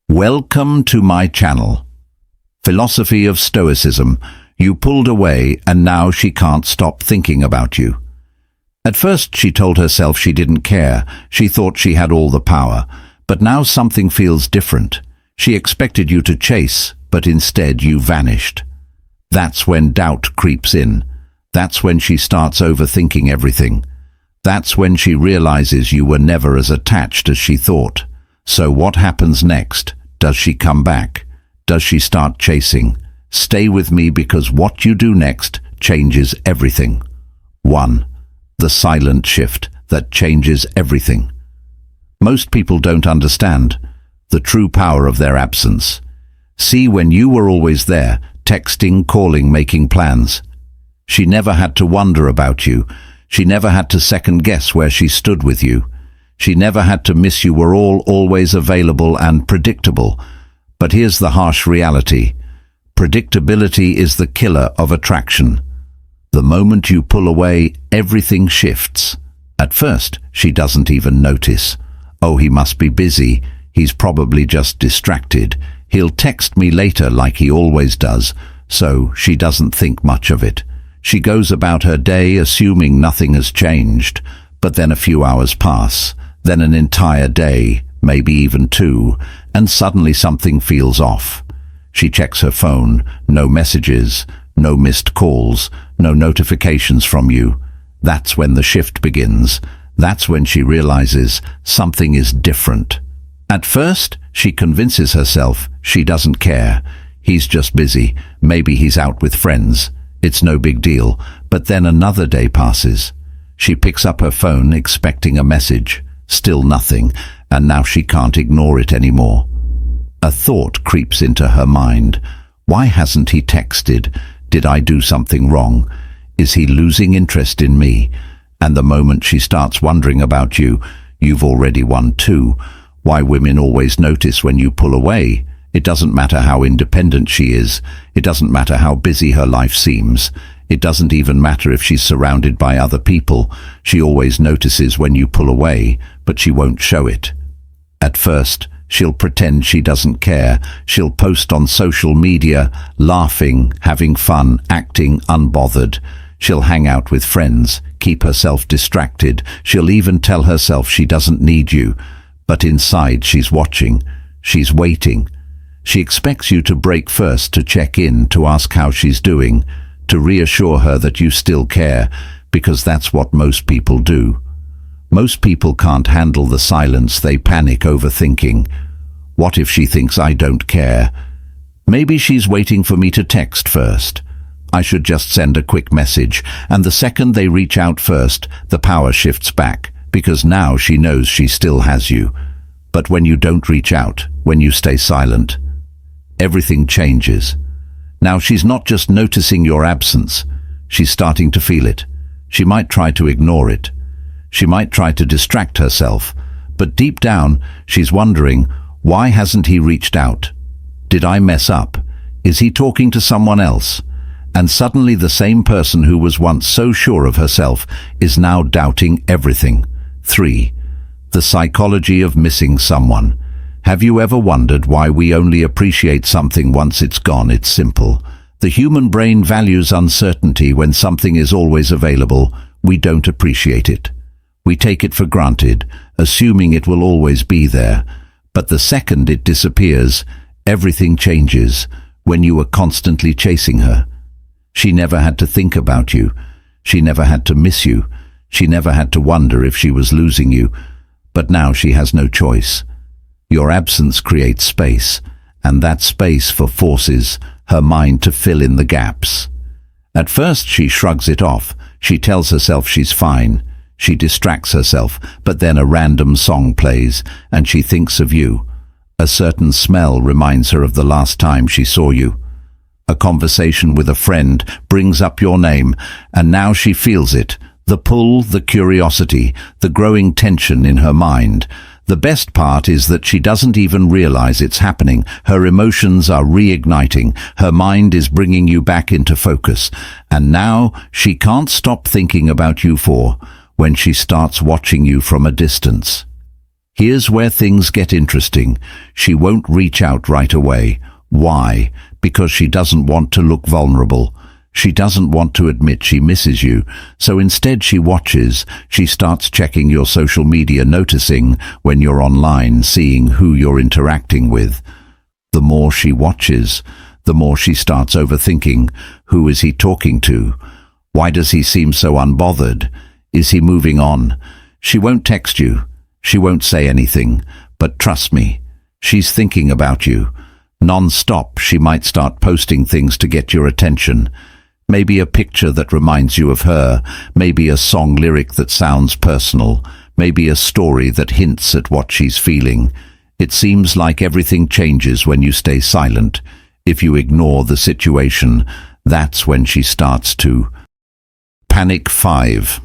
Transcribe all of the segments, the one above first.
Welcome to my channel. Philosophy of Stoicism. You pulled away and now she can't stop thinking about you. At first she told herself she didn't care. She thought she had all the power. But now something feels different. She expected you to chase, but instead you vanished. That's when doubt creeps in. That's when she starts overthinking everything. That's when she realizes you were never as attached as she thought. So what happens next? Does she come back? Does she start chasing? Stay with me because what you do next changes everything. 1. The silent shift that changes everything. Most people don't understand the true power of their absence. See, when you were always there, texting, calling, making plans. She never had to wonder about you. She never had to second guess where she stood with you. She never had to miss you were all always available and predictable. But here's the harsh reality. Predictability is the killer of attraction. The moment you pull away, everything shifts. At first, she doesn't even notice. Oh, he must be busy. He's probably just distracted. He'll text me later like he always does. So she doesn't think much of it. She goes about her day assuming nothing has changed. But then a few hours pass. Then an entire day, maybe even 2, and suddenly something feels off. She checks her phone, no messages, no missed calls, no notifications from you. That's when the shift begins. That's when she realizes something is different. At first, she convinces herself she doesn't care. He's just busy. Maybe he's out with friends. It's no big deal. But then another day passes. She picks up her phone expecting a message. Still nothing, and now she can't ignore it anymore. A thought creeps into her mind. Why hasn't he texted? Did I do something wrong? Is he losing interest in me? And the moment she starts wondering about you, you've already won too. Why women always notice when you pull away. It doesn't matter how independent she is. It doesn't matter how busy her life seems. It doesn't even matter if she's surrounded by other people. She always notices when you pull away, but she won't show it. At first, she'll pretend she doesn't care. She'll post on social media, laughing, having fun, acting unbothered. She'll hang out with friends, keep herself distracted. She'll even tell herself she doesn't need you. But inside, she's watching. She's waiting. She expects you to break first, to check in, to ask how she's doing, to reassure her that you still care, because that's what most people do. Most people can't handle the silence. They panic, overthinking. What if she thinks I don't care? Maybe she's waiting for me to text first. I should just send a quick message, and the second they reach out first, the power shifts back, because now she knows she still has you. But when you don't reach out, when you stay silent, everything changes. Now she's not just noticing your absence, she's starting to feel it. She might try to ignore it. She might try to distract herself. But deep down, she's wondering, why hasn't he reached out? Did I mess up? Is he talking to someone else? And suddenly the same person who was once so sure of herself is now doubting everything. 3. The psychology of missing someone. Have you ever wondered why we only appreciate something once it's gone? It's simple. The human brain values uncertainty. When something is always available, we don't appreciate it. We take it for granted, assuming it will always be there. But the second it disappears, everything changes. When you were constantly chasing her, she never had to think about you. She never had to miss you. She never had to wonder if she was losing you. But now she has no choice. Your absence creates space, and that space forces her mind to fill in the gaps. At first she shrugs it off. She tells herself she's fine. She distracts herself, but then a random song plays, and she thinks of you. A certain smell reminds her of the last time she saw you. A conversation with a friend brings up your name, and now she feels it. The pull, the curiosity, the growing tension in her mind. The best part is that she doesn't even realize it's happening. Her emotions are reigniting. Her mind is bringing you back into focus. And now she can't stop thinking about you when she starts watching you from a distance. Here's where things get interesting. She won't reach out right away. Why? Because she doesn't want to look vulnerable. She doesn't want to admit she misses you, so instead she watches. She starts checking your social media, noticing when you're online, seeing who you're interacting with. The more she watches, the more she starts overthinking. Who is he talking to? Why does he seem so unbothered? Is he moving on? She won't text you. She won't say anything. But trust me, she's thinking about you. Non-stop, she might start posting things to get your attention. Maybe a picture that reminds you of her, maybe a song lyric that sounds personal, maybe a story that hints at what she's feeling. It seems like everything changes when you stay silent. If you ignore the situation, that's when she starts to panic. 5.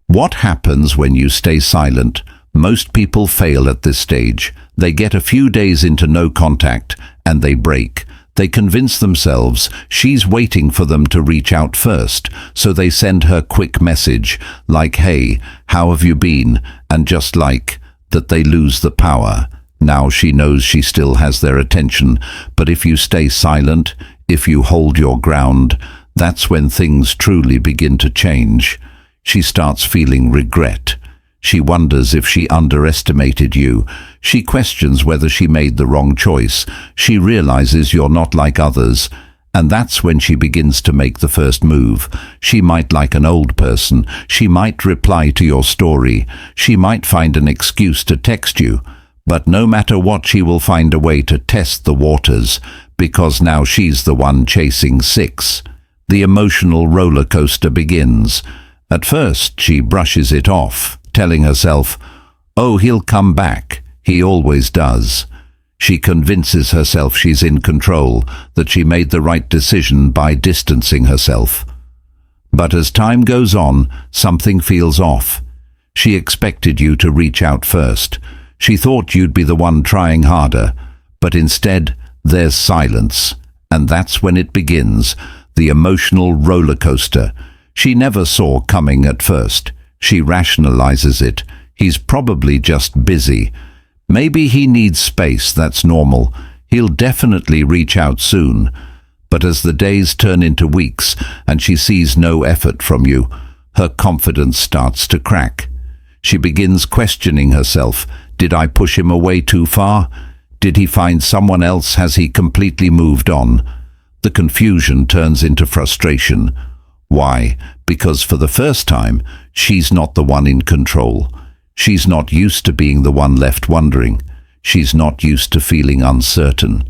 What happens when you stay silent? Most people fail at this stage. They get a few days into no contact and they break. They convince themselves she's waiting for them to reach out first, so they send her quick message like, "Hey, how have you been?" And just like that, they lose the power. Now she knows she still has their attention, but if you stay silent, if you hold your ground, that's when things truly begin to change. She starts feeling regret. She wonders if she underestimated you. She questions whether she made the wrong choice. She realizes you're not like others. And that's when she begins to make the first move. She might like an old person. She might reply to your story. She might find an excuse to text you. But no matter what, she will find a way to test the waters, because now she's the one chasing 6. The emotional roller coaster begins. At first, she brushes it off, telling herself, "Oh, he'll come back. He always does." She convinces herself she's in control, that she made the right decision by distancing herself. But as time goes on, something feels off. She expected you to reach out first. She thought you'd be the one trying harder, but instead, there's silence. And that's when it begins, the emotional roller coaster. She never saw coming at first. She rationalizes it. He's probably just busy. Maybe he needs space, that's normal. He'll definitely reach out soon. But as the days turn into weeks and she sees no effort from you, her confidence starts to crack. She begins questioning herself. Did I push him away too far? Did he find someone else? Has he completely moved on? The confusion turns into frustration. Why? Because for the first time, she's not the one in control. She's not used to being the one left wondering. She's not used to feeling uncertain.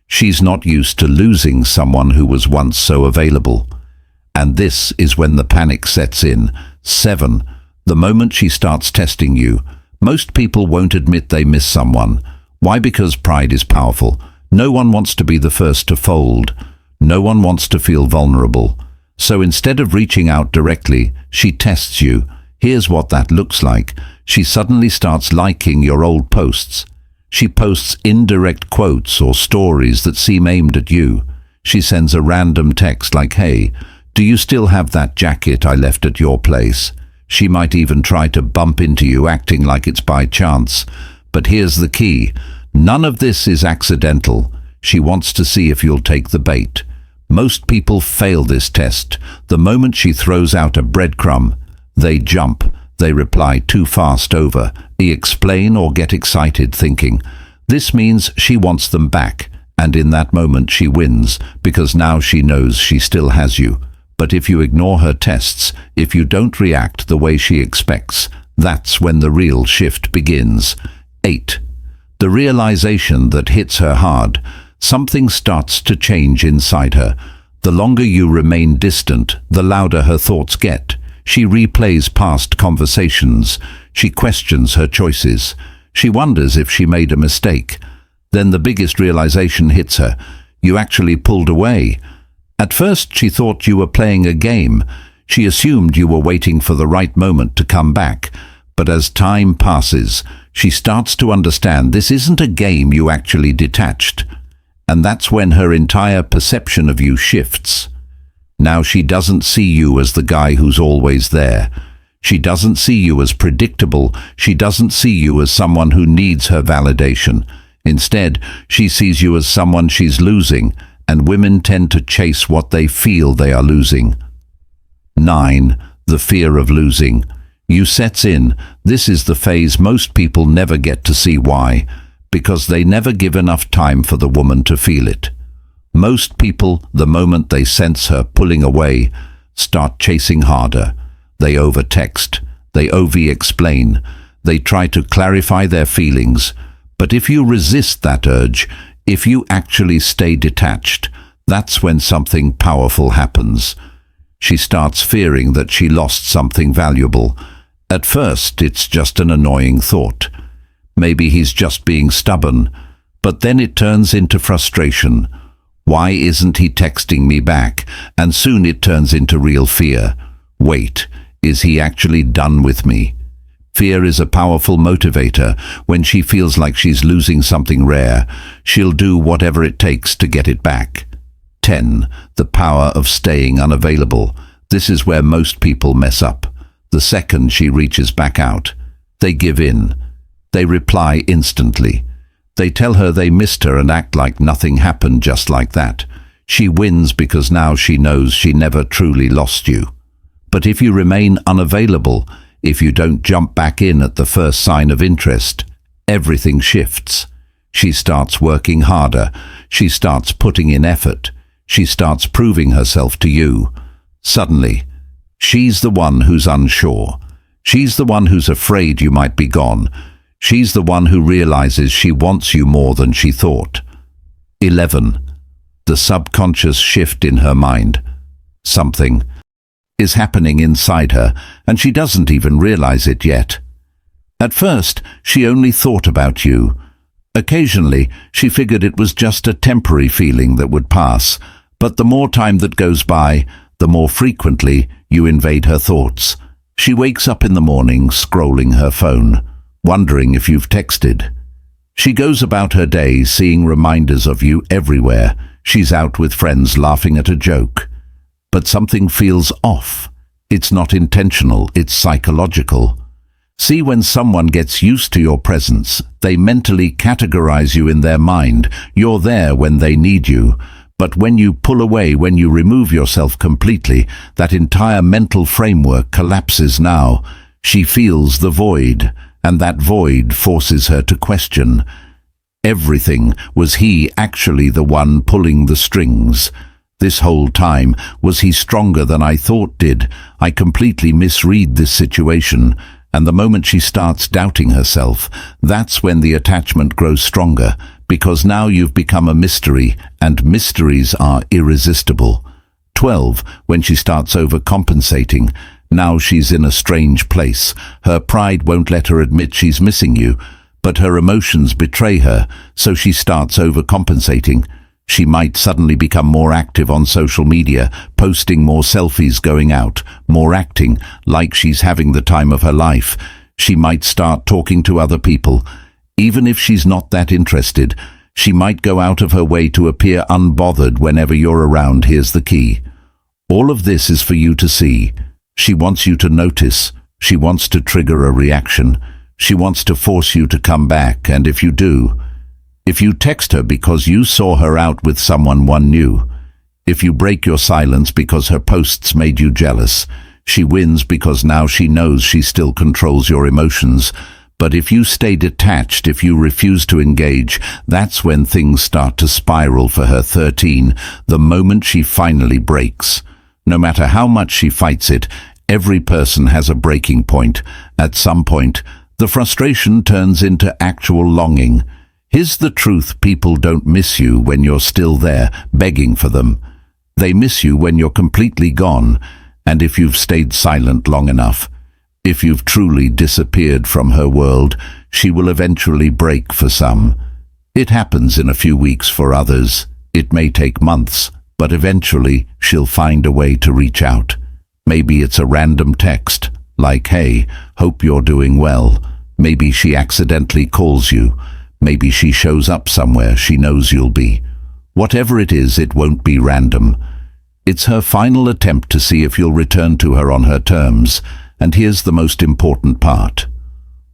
She's not used to losing someone who was once so available. And this is when the panic sets in. 7. The moment she starts testing you. Most people won't admit they miss someone. Why? Because pride is powerful. No one wants to be the first to fold. No one wants to feel vulnerable. So instead of reaching out directly, she tests you. Here's what that looks like. She suddenly starts liking your old posts. She posts indirect quotes or stories that seem aimed at you. She sends a random text like, "Hey, do you still have that jacket I left at your place?" She might even try to bump into you, acting like it's by chance. But here's the key. None of this is accidental. She wants to see if you'll take the bait. Most people fail this test. The moment she throws out a breadcrumb, they jump. They reply too fast over. They explain or get excited, thinking, this means she wants them back. And in that moment she wins, because now she knows she still has you. But if you ignore her tests, if you don't react the way she expects, that's when the real shift begins. 8. The realization that hits her hard. Something starts to change inside her. The longer you remain distant, the louder her thoughts get. She replays past conversations. She questions her choices. She wonders if she made a mistake. Then the biggest realization hits her. You actually pulled away. At first she thought you were playing a game. She assumed you were waiting for the right moment to come back. But as time passes, she starts to understand this isn't a game. You actually detached. And that's when her entire perception of you shifts. Now she doesn't see you as the guy who's always there. She doesn't see you as predictable. She doesn't see you as someone who needs her validation. Instead, she sees you as someone she's losing, and women tend to chase what they feel they are losing. 9. The fear of losing. You sets in. This is the phase most people never get to see. Why? Because they never give enough time for the woman to feel it. Most people, the moment they sense her pulling away, start chasing harder. They over-text. They over-explain. They try to clarify their feelings. But if you resist that urge, if you actually stay detached, that's when something powerful happens. She starts fearing that she lost something valuable. At first, it's just an annoying thought. Maybe he's just being stubborn, but then it turns into frustration. Why isn't he texting me back? And soon it turns into real fear. Wait, is he actually done with me? Fear is a powerful motivator. When she feels like she's losing something rare, she'll do whatever it takes to get it back. 10. The power of staying unavailable. This is where most people mess up. The second she reaches back out, they give in. They reply instantly. They tell her they missed her and act like nothing happened just like that. She wins because now she knows she never truly lost you. But if you remain unavailable, if you don't jump back in at the first sign of interest, everything shifts. She starts working harder. She starts putting in effort. She starts proving herself to you. Suddenly, she's the one who's unsure. She's the one who's afraid you might be gone. She's the one who realizes she wants you more than she thought. 11. The subconscious shift in her mind. Something is happening inside her, and she doesn't even realize it yet. At first, she only thought about you. Occasionally, she figured it was just a temporary feeling that would pass, but the more time that goes by, the more frequently you invade her thoughts. She wakes up in the morning scrolling her phone, wondering if you've texted. She goes about her day seeing reminders of you everywhere. She's out with friends laughing at a joke. But something feels off. It's not intentional, it's psychological. See, when someone gets used to your presence, they mentally categorize you in their mind. You're there when they need you. But when you pull away, when you remove yourself completely, that entire mental framework collapses now. She feels the void, and that void forces her to question everything. Was he actually the one pulling the strings? This whole time, was he stronger than I thought? Did I completely misread this situation? And the moment she starts doubting herself, that's when the attachment grows stronger, because now you've become a mystery, and mysteries are irresistible. 12. When she starts overcompensating. Now she's in a strange place. Her pride won't let her admit she's missing you, but her emotions betray her, so she starts overcompensating. She might suddenly become more active on social media, posting more selfies going out, more acting like she's having the time of her life. She might start talking to other people. Even if she's not that interested, she might go out of her way to appear unbothered whenever you're around. Here's the key. All of this is for you to see. She wants you to notice. She wants to trigger a reaction. She wants to force you to come back, and if you do, if you text her because you saw her out with someone new, if you break your silence because her posts made you jealous, she wins because now she knows she still controls your emotions. But if you stay detached, if you refuse to engage, that's when things start to spiral for her. 13. The moment she finally breaks. No matter how much she fights it, every person has a breaking point. At some point, the frustration turns into actual longing. Here's the truth: people don't miss you when you're still there, begging for them. They miss you when you're completely gone, and if you've stayed silent long enough, if you've truly disappeared from her world, she will eventually break for some. It happens in a few weeks for others. It may take months, but eventually she'll find a way to reach out. Maybe it's a random text, like, "Hey, hope you're doing well." Maybe she accidentally calls you. Maybe she shows up somewhere she knows you'll be. Whatever it is, it won't be random. It's her final attempt to see if you'll return to her on her terms. And here's the most important part.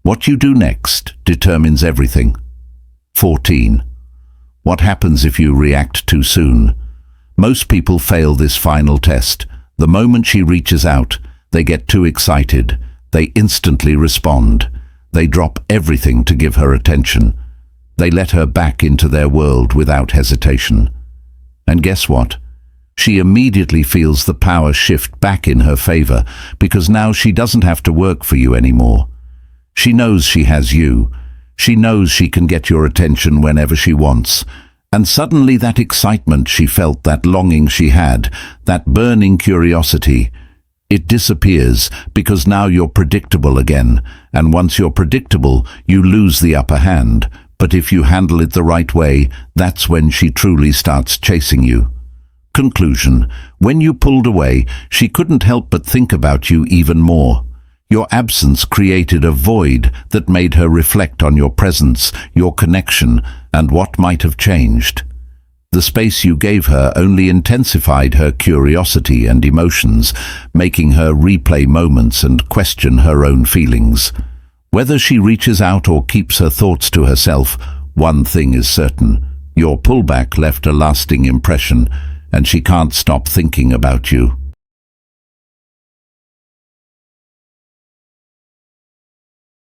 What you do next determines everything. 14. What happens if you react too soon? Most people fail this final test. The moment she reaches out, they get too excited. They instantly respond. They drop everything to give her attention. They let her back into their world without hesitation. And guess what? She immediately feels the power shift back in her favor, because now she doesn't have to work for you anymore. She knows she has you. She knows she can get your attention whenever she wants. And suddenly that excitement she felt, that longing she had, that burning curiosity, it disappears, because now you're predictable again. And once you're predictable, you lose the upper hand. But if you handle it the right way, that's when she truly starts chasing you. Conclusion. When you pulled away, she couldn't help but think about you even more. Your absence created a void that made her reflect on your presence, your connection, and what might have changed. The space you gave her only intensified her curiosity and emotions, making her replay moments and question her own feelings. Whether she reaches out or keeps her thoughts to herself, one thing is certain. Your pullback left a lasting impression, and she can't stop thinking about you.